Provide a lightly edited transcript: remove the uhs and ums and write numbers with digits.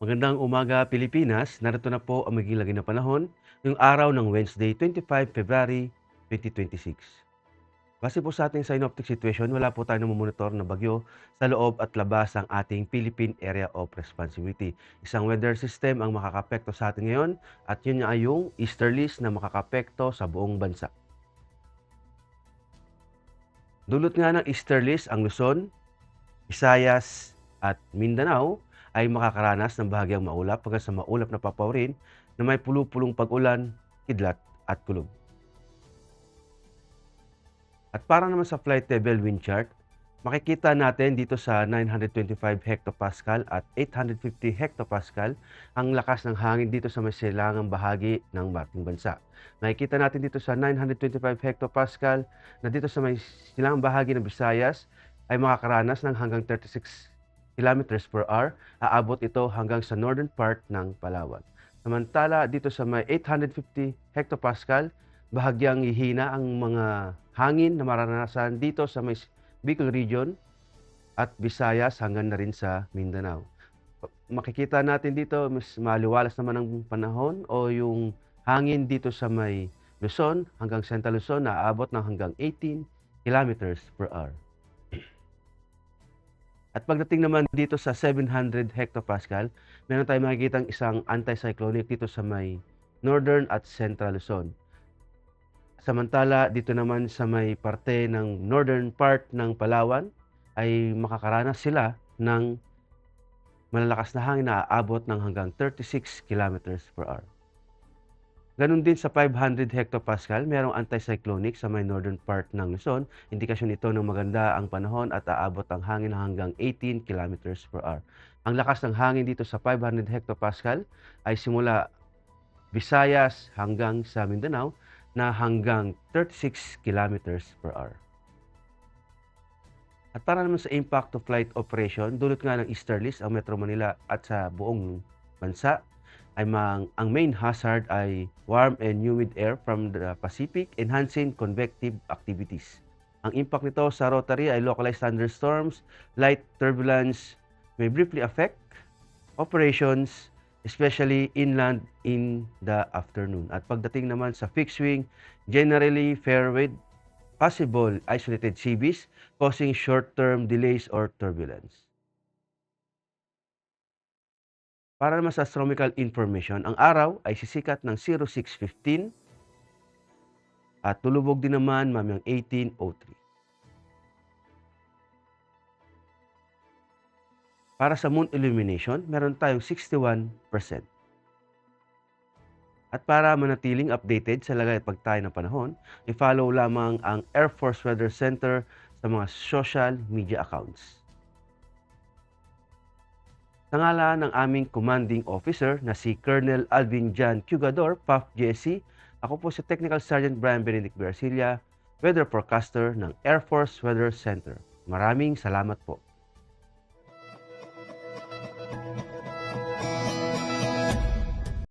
Magandang umaga, Pilipinas. Narito na po ang magiging lagay na panahon ngayong araw ng Wednesday, 25 February 2026. Base po sa ating synoptic situation, wala po tayong namomonitor na bagyo sa loob at labas ng ating Philippine Area of Responsibility. Isang weather system ang makakapekto sa atin ngayon at yun ay yung easterlies na makakapekto sa buong bansa. Dulot nga ng easterlies ang Luzon, Visayas at Mindanao ay makakaranas ng bahagyang maulap hanggang sa maulap na papawirin na may pulu-pulong pag-ulan, kidlat at kulog. At para naman sa flight level wind chart, makikita natin dito sa 925 hectopascal at 850 hectopascal ang lakas ng hangin dito sa may silangang bahagi ng ating bansa. Makikita natin dito sa 925 hectopascal na dito sa may silangang bahagi ng Visayas ay makakaranas ng hanggang 36 kilometers per hour, aabot ito hanggang sa northern part ng Palawan. Samantala, dito sa may 850 hectopascal, bahagyang hihina ang mga hangin na mararanasan dito sa may Bicol region at Visayas hanggang na rin sa Mindanao. Makikita natin dito, mas maliwalas naman ang panahon o yung hangin dito sa may Luzon hanggang Central Luzon na aabot ng hanggang 18 kilometers per hour. At pagdating naman dito sa 700 hectopascal, meron tayong makikitang isang anticyclonic dito sa may northern at central Luzon. Samantala, dito naman sa may parte ng northern part ng Palawan ay makakaranas sila ng malalakas na hangin na aabot ng hanggang 36 kilometers per hour. Ganon din sa 500 hectopascal, merong anticyclonic sa may northern part ng Luzon. Indikasyon ito ng maganda ang panahon at aabot ang hangin hanggang 18 kilometers per hour. Ang lakas ng hangin dito sa 500 hectopascal ay simula Visayas hanggang sa Mindanao na hanggang 36 kilometers per hour. At para naman sa impact to flight operation, dulot nga ng easterlies ang Metro Manila at sa buong bansa ay ang main hazard ay warm and humid air from the Pacific enhancing convective activities. Ang impact nito sa rotary ay localized thunderstorms, light turbulence may briefly affect operations, especially inland in the afternoon. At pagdating naman sa fixed wing, generally fair with possible isolated sea breeze causing short-term delays or turbulence. Para naman sa astronomical information, ang araw ay sisikat ng 06:15 at lulubog din naman mamayang 18:03. Para sa moon illumination, meron tayong 61%. At para manatiling updated sa lagay at pagtayo ng panahon, i-follow lamang ang Air Force Weather Center sa mga social media accounts. Sa ngalan ng aming commanding officer na si Colonel Alvin John Cugador, PAF JSC, ako po si Technical Sergeant Brian Benedict Garcia, Weather Forecaster ng Air Force Weather Center. Maraming salamat po.